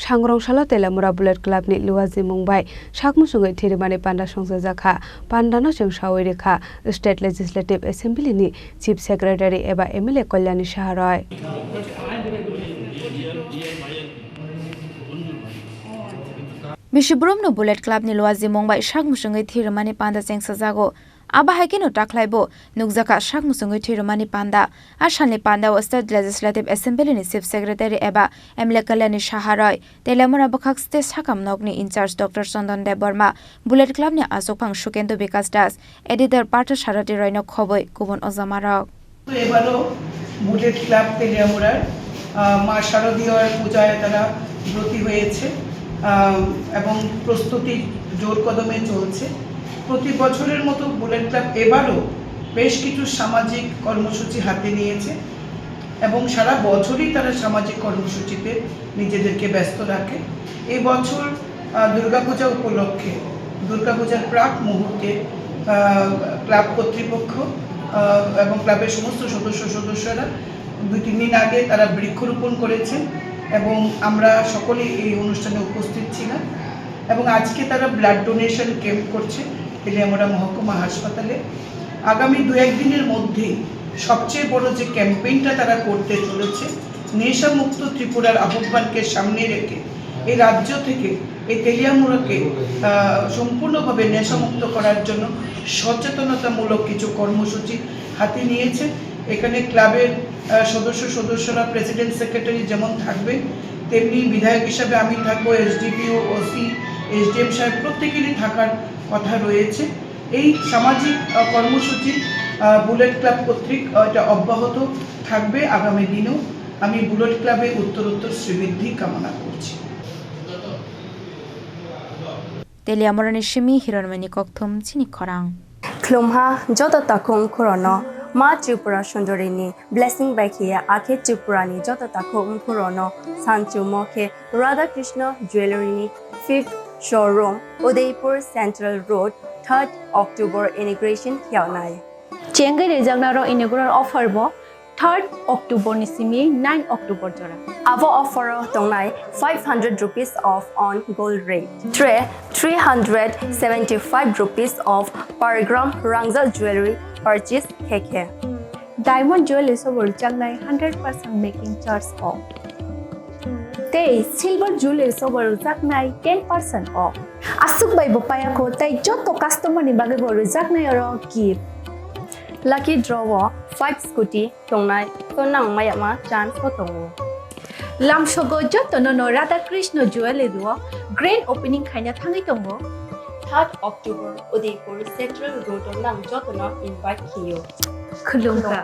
Srangongsalo Teliamura Bullet Club ni Luwajimung bai Mwchungwi Rwmani Panda Songsajakha Panda no Songsajakha rekha State Legislative Assembly ni Chief Secretary eba MLA Kalyani Shaharoi Bishubrum no Bullet Club ni Luwajimung bai Mwchungwi Rwmani Panda Songsajakha Aba haikino taklaibo nukjaka Mwchungwi Rwmani Panda Ashalni Panda was State Legislative Assembly ni Chief Secretary eba MLA Kalyani Shaharoi Teliamura Bakhak State Sakamnok ni in charge Dr. Chandan Deborma Bullet Club ni Asopang Shukendo Vikas Das Editor Partha Sarati Roino Khoboi Kubon Ozamarok এবারও bullet club তেলিয়ামুরার মা শারদীয়র পূজায় তারা ব্রতী হয়েছে এবং প্রস্তুতি জোর কদমে চলছে প্রতি বছরের মতো বুলেট ক্লাব এবারও বেশ কিছু সামাজিক কর্মসূচি হাতে নিয়েছে এবং সারা বছরই তারা সামাজিক কর্মসূচিতে নিজেদেরকে ব্যস্ত রাখে এই বছর দুর্গাপূজা উপলক্ষে দুর্গাপূজার প্রাক মুহূর্তে ক্লাব কর্তৃপক্ষ এবং ক্লাবের সমস্ত সদস্যরা 2-3 দিন আগে তারা বৃক্ষরোপণ করেছেন এবং আমরা সকলেই এই অনুষ্ঠানে উপস্থিত ছিলাম এবং আজকে তারা ব্লাড ডোনেশন ক্যাম্প করছে তেলিয়ামুরা মহকুমা হাসপাতালে আগামী 2-1 দিনের মধ্যেই সবচেয়ে বড় যে ক্যাম্পেইনটা তারা করতে চলেছে নেশামুক্ত ত্রিপুরার আহ্বানকে সামনে রেখে এই রাজ্য থেকে এই তেলিয়ামুরাকে সম্পূর্ণভাবে নেশামুক্ত করার জন্য সচেতনতামূলক কিছু কর্মসূচি হাতে নিয়েছে এখানে ক্লাবের সদস্যরা প্রেসিডেন্ট সেক্রেটারি যেমন থাকবে তেমনি বিধায়ক হিসাবে আমি থাকবো এসডিপিও ওসি এসডিএম সাহেব প্রত্যেকেরই থাকার কথা রয়েছে এই সামাজিক কর্মসূচি বুলেট ক্লাব কর্তৃক এটা অব্যাহত থাকবে আগামী দিনেও আমি বুলেট ক্লাবে উত্তরোত্তর শ্রীবৃদ্ধি কামনা করছি Teliamura ni Shimi Rwmani Kokthum Chini Khorang Klumha Joto Takung Khorono Ma Tripura Shondorini Blessing Bakia Ake Tripurani Joto Takung Khorono Sanchu Moke Radha Krishna Jewelry 5th Showroom Udaipur Central Road 3rd October Integration Kyaunai Chengai Rejagnaro inaugural offer bo 3rd October ni simi 9 October jora Avo offer tongnai 500 rupees off on gold rate 375 rupees off per gram Rangzal jewelry purchase keke Diamond jewelry sobor jangnai 100% making charge off Tei silver jewelry sobor jangnai 10% off Asuk bai bopaya ko tai joto customer ni bage boru jangnai oro gift Lucky draw 5 scooty tongnai tonang mayama chance ko tongo Lamshogo joto no Radha Krishna jewelry duo grand opening khaina thangai tongo 3rd October Udaipur Central Road tonang joto no invite kiyo Khulungka